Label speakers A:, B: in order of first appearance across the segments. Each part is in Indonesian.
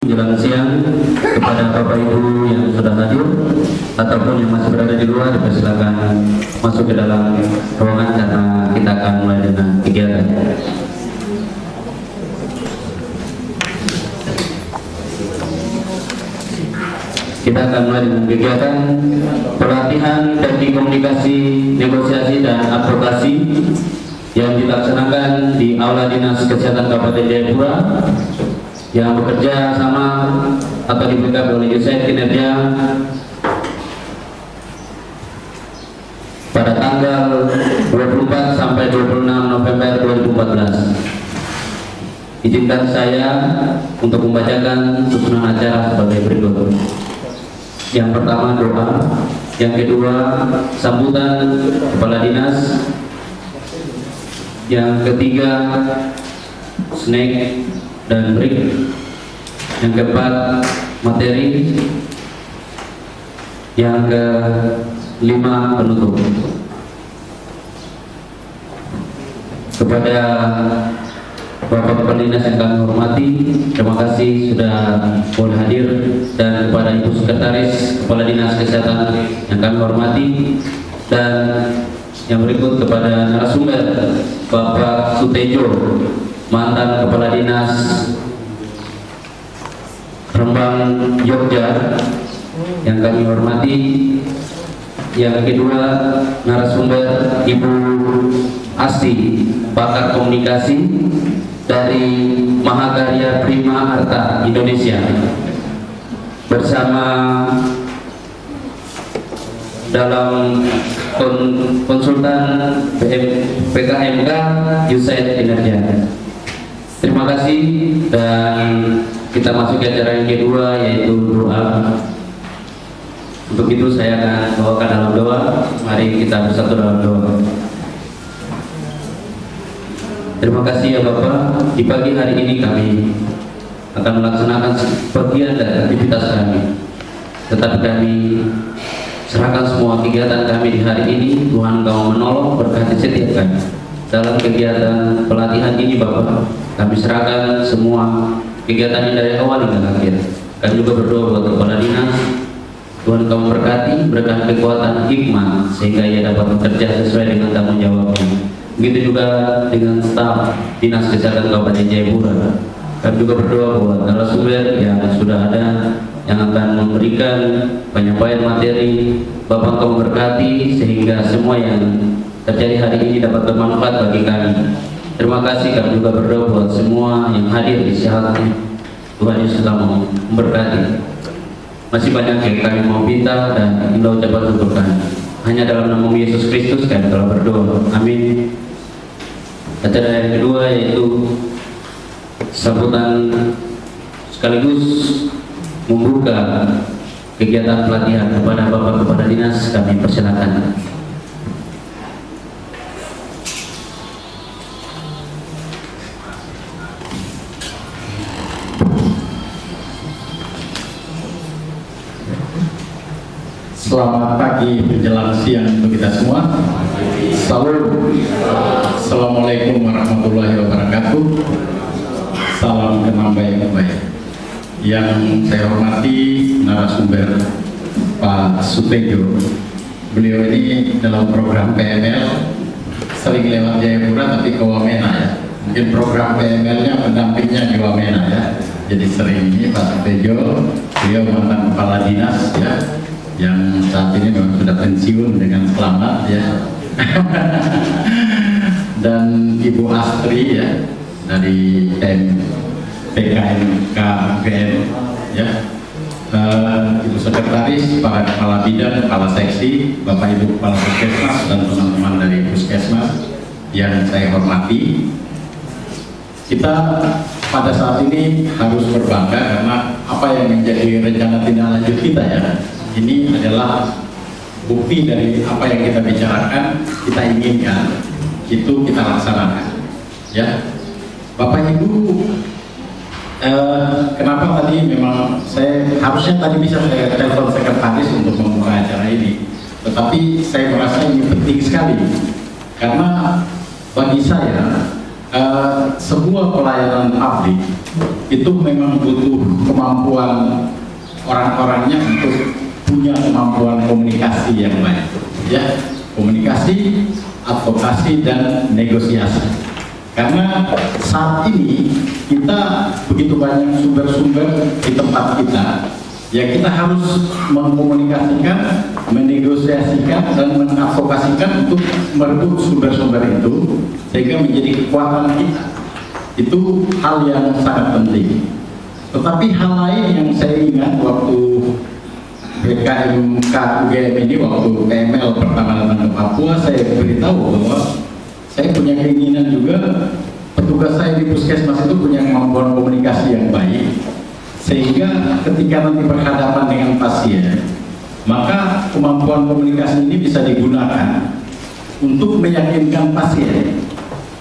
A: Menjelang siang kepada Bapak Ibu yang sudah hadir ataupun yang masih berada di luar, silakan masuk ke dalam ruangan karena kita akan mulai dengan kegiatan. Kita akan mulai dengan kegiatan pelatihan teknik komunikasi, negosiasi dan advokasi yang dilaksanakan di Aula Dinas Kesehatan Kabupaten Jayapura yang bekerja sama atau diberikan oleh USAID kinerja pada tanggal 24 sampai 26 November 2014. Izinkan saya untuk membacakan susunan acara sebagai berikut. Yang pertama doa, yang kedua sambutan kepala dinas, yang ketiga snack dan break, yang keempat materi, yang kelima penutup. Kepada Bapak Kepala Dinas yang kami hormati, terima kasih sudah boleh hadir, dan kepada Ibu Sekretaris Kepala Dinas Kesehatan yang kami hormati, dan yang berikut kepada narasumber Bapak Sutejo, mantan Kepala Dinas Rembang Yogyakarta yang kami hormati. Yang kedua narasumber Ibu Asti, pakar komunikasi dari Mahakarya Prima Arta Indonesia, bersama dalam konsultan PKMK USAID kinerja. Terima kasih, dan kita masuk ke acara yang kedua, yaitu doa. Untuk itu saya akan bawakan dalam doa. Mari kita bersatu dalam doa. Terima kasih ya Bapak, di pagi hari ini kami akan melaksanakan sebagian dari aktivitas kami, tetapi kami serahkan semua kegiatan kami di hari ini. Tuhan Kau menolong, berkati setiap kami dalam kegiatan pelatihan ini Bapak. Kami serahkan semua kegiatan ini dari awal hingga akhir. Kami juga berdoa buat Kepala Dinas, Tuhan Kau memberkati, berikan kekuatan hikmah sehingga ia dapat bekerja sesuai dengan tanggung jawabnya. Begitu juga dengan staf Dinas Kesehatan Kabupaten Jayapura. Kami juga berdoa buat narasumber yang sudah ada yang akan memberikan penyampaian materi. Bapak Kau memberkati sehingga semua yang terjadi hari ini dapat bermanfaat bagi kami. Terima kasih. Kami juga berdoa buat semua yang hadir di saat ini. Tuhan Yesus mau memberkati. Masih banyak yang kami mau minta dan kita ucapkan syukur kami. Hanya dalam nama Yesus Kristus kami telah berdoa. Amin. Acara yang kedua yaitu sambutan sekaligus membuka kegiatan pelatihan kepada Bapak Kepala Dinas. Kami persilakan.
B: Selamat pagi menjelang siang untuk kita semua. Salam. Assalamualaikum warahmatullahi wabarakatuh. Salam kenal baik baik. Yang saya hormati narasumber Pak Sutejo. Beliau ini dalam program PML sering lewat Jayapura tapi ke Wamena ya. Mungkin program PML-nya pendampingnya di Wamena ya. Jadi sering ini Pak Sutejo, beliau mantan Kepala Dinas ya, yang saat ini memang sudah pensiun dengan selamat ya. Dan Ibu Astri ya dari PKMK UGM ya, Ibu Sekretaris, para kepala bidang, kepala seksi, Bapak Ibu kepala puskesmas dan teman-teman dari puskesmas yang saya hormati. Kita pada saat ini harus berbangga karena apa yang menjadi rencana tindak lanjut kita ya, ini adalah bukti dari apa yang kita bicarakan, kita inginkan, itu kita laksanakan ya. Bapak Ibu, kenapa tadi memang saya harusnya tadi bisa saya telepon sekretaris untuk membuka acara ini, tetapi saya merasa ini penting sekali karena bagi saya sebuah pelayanan publik itu memang butuh kemampuan orang-orangnya untuk punya kemampuan komunikasi yang baik, ya, komunikasi, advokasi, dan negosiasi. Karena saat ini kita begitu banyak sumber-sumber di tempat kita, ya kita harus mengkomunikasikan, menegosiasikan, dan mengadvokasikan untuk merebut sumber-sumber itu sehingga menjadi kekuatan kita. Itu hal yang sangat penting. Tetapi hal lain yang saya ingat waktu PKM KUGM ini, waktu PML pertama datang ke Papua, saya beritahu bahwa saya punya keinginan juga petugas saya di puskesmas itu punya kemampuan komunikasi yang baik, sehingga ketika nanti berhadapan dengan pasien, maka kemampuan komunikasi ini bisa digunakan untuk meyakinkan pasien,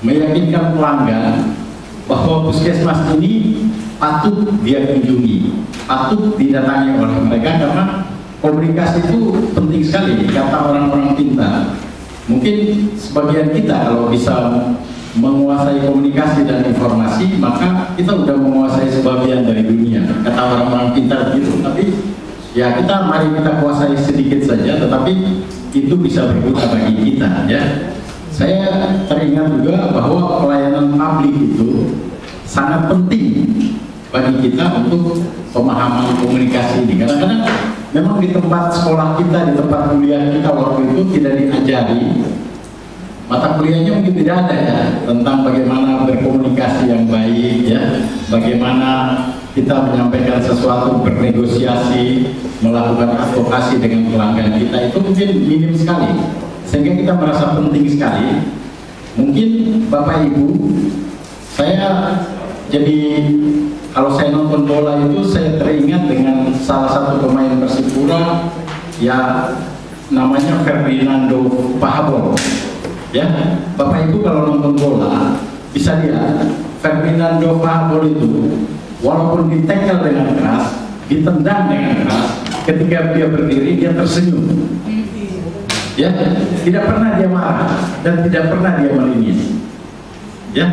B: meyakinkan pelanggan bahwa puskesmas ini patut dia kunjungi, patut didatangi oleh mereka, karena komunikasi itu penting sekali. Kata orang-orang pintar, mungkin sebagian kita kalau bisa menguasai komunikasi dan informasi, maka kita sudah menguasai sebagian dari dunia. Kata orang-orang pintar gitu. Tapi ya mari kita kuasai sedikit saja, tetapi itu bisa berguna bagi kita, ya. Saya teringat juga bahwa pelayanan publik itu sangat penting bagi kita untuk pemahaman komunikasi ini. Kadang-kadang memang di tempat sekolah kita, di tempat kuliah kita waktu itu tidak diajari, mata kuliahnya mungkin tidak ada ya, tentang bagaimana berkomunikasi yang baik, ya, bagaimana kita menyampaikan sesuatu, bernegosiasi, melakukan advokasi dengan pelanggan kita, itu mungkin minim sekali. Sehingga kita merasa penting sekali. Mungkin Bapak Ibu, saya jadi kalau saya nonton bola itu saya teringat dengan salah satu pemain Persipura ya, namanya Ferdinando Pahabol. Ya, Bapak Ibu kalau nonton bola bisa lihat Ferdinando Pahabol itu walaupun ditekel dengan keras, ditendang dengan keras, ketika dia berdiri dia tersenyum. Ya, tidak pernah dia marah dan tidak pernah dia melingis. Ya,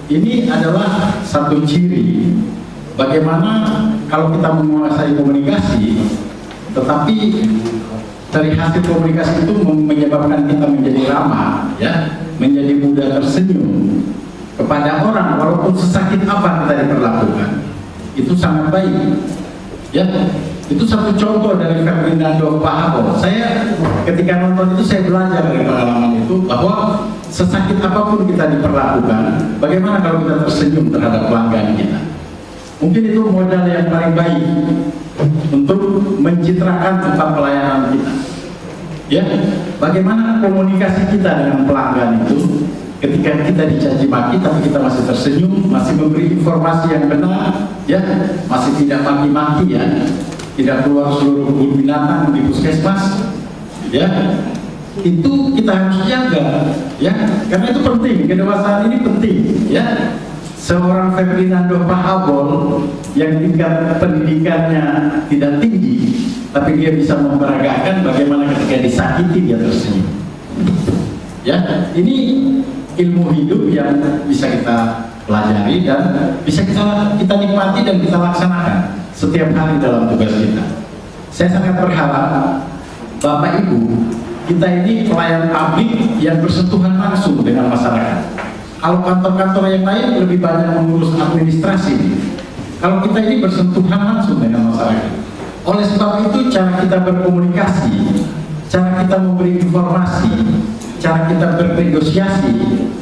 B: ini adalah satu ciri bagaimana kalau kita menguasai komunikasi, tetapi dari hasil komunikasi itu menyebabkan kita menjadi ramah, ya, menjadi mudah tersenyum kepada orang walaupun sesakit apa kita diperlakukan. Itu sangat baik. Ya, itu satu contoh dari Ferdinando Pahabol. Saya ketika nonton itu saya belajar dari pengalaman itu bahwa sesakit apapun kita diperlakukan, bagaimana kalau kita tersenyum terhadap pelanggan kita. Mungkin itu modal yang paling baik untuk mencitrakan tempat pelayanan kita. Ya, bagaimana komunikasi kita dengan pelanggan itu ketika kita dicaci maki tapi kita masih tersenyum, masih memberi informasi yang benar, ya, masih tidak maki-maki, ya, tidak keluar seluruh kebun binatang di puskesmas, ya, itu kita harus jaga, ya, karena itu penting, kedewasaan ini penting, ya. Seorang Ferdinando Pahabol yang tingkat pendidikannya tidak tinggi, tapi dia bisa memperagakan bagaimana ketika disakiti dia tersenyum. Ya, ini ilmu hidup yang bisa kita pelajari dan bisa kita nikmati dan kita laksanakan setiap hari dalam tugas kita. Saya sangat berharap Bapak Ibu, kita ini pelayan publik yang bersentuhan langsung dengan masyarakat. Kalau kantor-kantor yang lain lebih banyak mengurus administrasi, kalau kita ini bersentuhan langsung dengan masyarakat. Oleh sebab itu cara kita berkomunikasi, cara kita memberi informasi, cara kita bernegosiasi,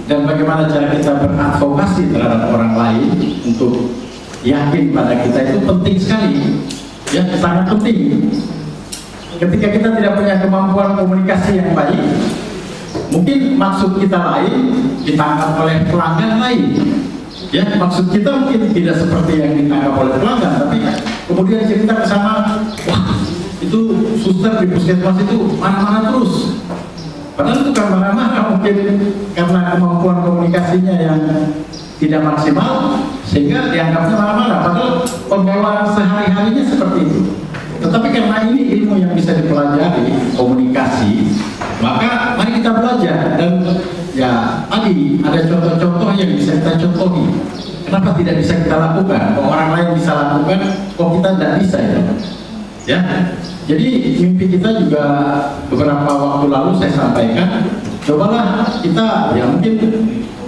B: dan bagaimana cara kita beradvokasi terhadap orang lain untuk yakin pada kita itu penting sekali, ya, sangat penting. Ketika kita tidak punya kemampuan komunikasi yang baik, mungkin maksud kita lain ditangkap oleh pelanggan lain, ya, maksud kita mungkin tidak seperti yang ditangkap oleh pelanggan, tapi kemudian cerita ke sana, wah, itu suster di puskesmas itu marah-marah terus. Padahal itu kan marah-marah mungkin karena kemampuan komunikasinya yang tidak maksimal sehingga dianggapnya marah-marah, padahal pembawaan sehari-harinya seperti itu. Tetapi karena ini ilmu yang bisa dipelajari, komunikasi, maka mari kita belajar. Dan ya tadi ada contoh-contoh yang bisa kita contohi. Kenapa tidak bisa kita lakukan? Kok orang lain bisa lakukan, kok kita tidak bisa ya? Ya, jadi mimpi kita juga beberapa waktu lalu saya sampaikan, cobalah kita, ya mungkin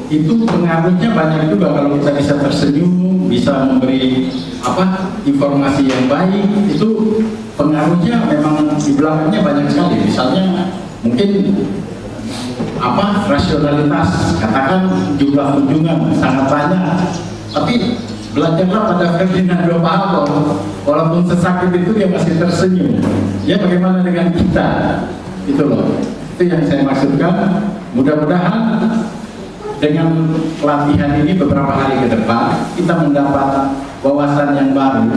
B: itu pengaruhnya banyak juga kalau kita bisa tersenyum, bisa memberi informasi yang baik, itu pengaruhnya memang di belakangnya banyak sekali. Misalnya mungkin rasionalitas, katakan jumlah kunjungan sangat banyak, tapi belajarlah pada Ferdinando Pablo, walaupun sesakit itu dia masih tersenyum. Ya, bagaimana dengan kita? Itu loh, itu yang saya maksudkan. Mudah-mudahan dengan pelatihan ini beberapa hari ke depan kita mendapat wawasan yang baru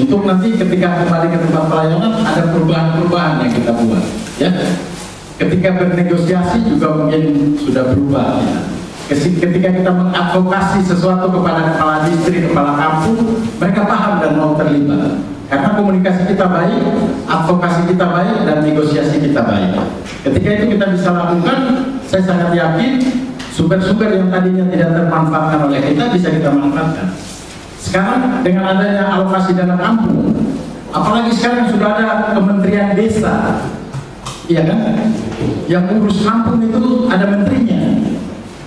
B: untuk nanti ketika kembali ke tempat pelayanan ada perubahan-perubahan yang kita buat. Ya, ketika bernegosiasi juga mungkin sudah berubah. Ya. Ketika kita mengadvokasi sesuatu kepada kepala distrik, kepala kampung, mereka paham dan mau terlibat. Karena komunikasi kita baik, advokasi kita baik, dan negosiasi kita baik. Ketika itu kita bisa lakukan, saya sangat yakin sumber-sumber yang tadinya tidak termanfaatkan oleh kita bisa kita manfaatkan. Sekarang dengan adanya alokasi dana kampung, apalagi sekarang sudah ada Kementerian Desa, iya kan? Yang urus kampung itu ada menterinya.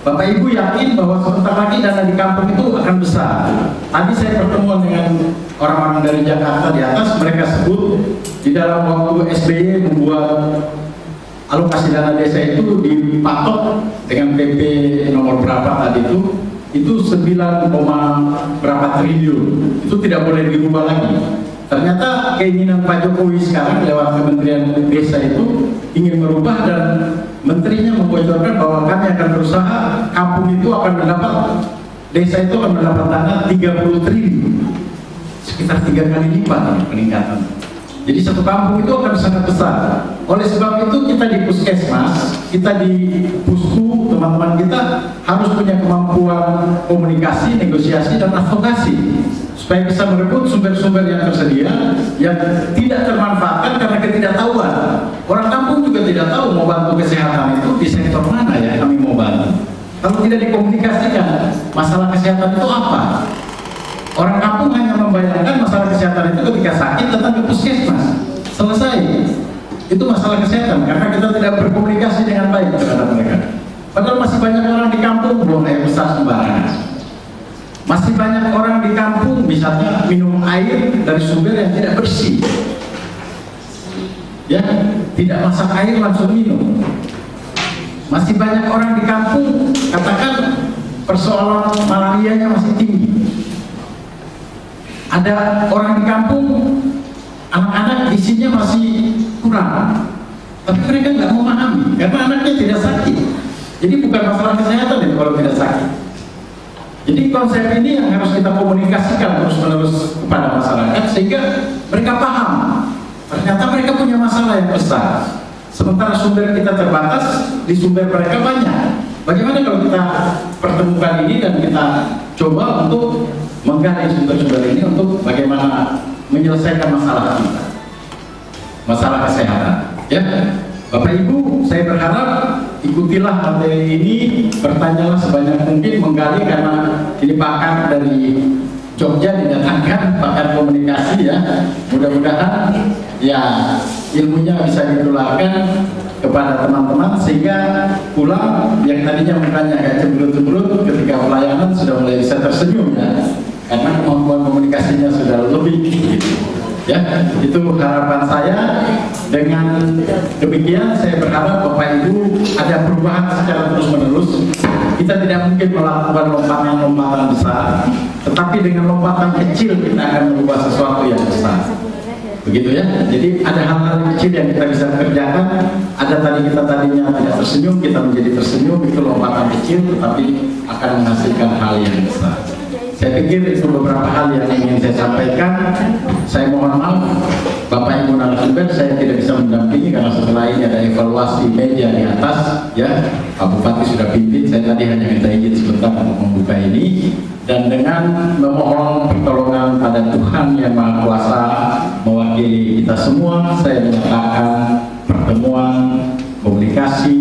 B: Bapak Ibu yakin bahwa sebentar lagi dana di kampung itu akan besar. Tadi saya pertemuan dengan orang-orang dari Jakarta di atas, mereka sebut di dalam waktu SBY membuat alokasi dana desa itu dipatok dengan PP nomor berapa tadi itu 9, berapa triliun. Itu tidak boleh dirubah lagi. Ternyata keinginan Pak Jokowi sekarang lewat Kementerian Desa itu ingin merubah, dan menterinya membocorkan bahwa kami akan berusaha kampung itu akan mendapat, desa itu akan mendapat dana 30 triliun, sekitar 3 kali lipat peningkatan. Jadi satu kampung itu akan sangat besar. Oleh sebab itu kita di puskesmas, kita di pusku, teman-teman kita harus punya kemampuan komunikasi, negosiasi, dan advokasi supaya bisa merebut sumber-sumber yang tersedia yang tidak termanfaatkan karena ketidaktahuan. Orang kampung juga tidak tahu mau bantu kesehatan itu di sektor mana ya kami mau bantu. Kalau tidak dikomunikasikan masalah kesehatan itu apa? Orang kampung hanya membayangkan masalah kesehatan itu ketika sakit datang ke puskesmas, selesai. Itu masalah kesehatan karena kita tidak berkomunikasi dengan baik terhadap mereka. Padahal masih banyak orang di kampung buang air besar sembarangan. Masih banyak orang di kampung misalnya minum air dari sumber yang tidak bersih. Ya, tidak masak air langsung minum. Masih banyak orang di kampung, katakan persoalan malarianya masih tinggi. Ada orang di kampung, anak-anak isinya masih kurang, tapi mereka nggak memahami karena anaknya tidak sakit. Jadi bukan masalah kesehatan ya kalau tidak sakit. Jadi konsep ini yang harus kita komunikasikan terus-menerus kepada masyarakat sehingga mereka paham. Ternyata mereka punya masalah yang besar. Sementara sumber kita terbatas, di sumber mereka banyak. Bagaimana kalau kita pertemukan ini dan kita coba untuk menggali sumber-sumber ini untuk bagaimana menyelesaikan masalah kita, masalah kesehatan. Ya, Bapak Ibu, saya berharap ikutilah materi ini, bertanyalah sebanyak mungkin, menggali karena ini pakar dari Jogja didatangkan, pakar komunikasi ya. Mudah-mudahan ya ilmunya bisa ditularkan kepada teman-teman sehingga pulang yang tadinya mukanya agak cemberut-cemberut ketika pelayanan sudah mulai bisa tersenyum ya, karena kemampuan komunikasinya sudah lebih gitu. Ya, itu harapan saya. Dengan demikian saya berharap Bapak Ibu ada perubahan secara terus-menerus. Kita tidak mungkin melakukan lompatan-lompatan besar, tetapi dengan lompatan kecil kita akan merubah sesuatu yang besar. Begitu ya. Jadi ada hal-hal kecil yang kita bisa kerjakan. Ada kita tadinya tidak tersenyum, kita menjadi tersenyum, itu lompatan kecil tetapi akan menghasilkan hal yang besar. Saya pikir itu beberapa hal yang ingin saya sampaikan. Saya mohon maaf Bapak Ibu narasumber, saya tidak bisa mendampingi karena setelah ini ada evaluasi meja di atas ya. Pak Bupati sudah pimpin, saya tadi hanya minta izin sebentar untuk membuka ini. Dan dengan memohon pertolongan pada Tuhan Yang Maha Kuasa mewakili kita semua, saya menyatakan pertemuan komunikasi,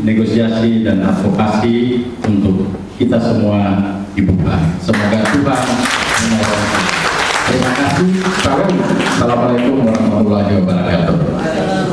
B: negosiasi, dan advokasi untuk kita semua dibuka. Semoga Tuhan menolong. Terima kasih. Salam. Assalamualaikum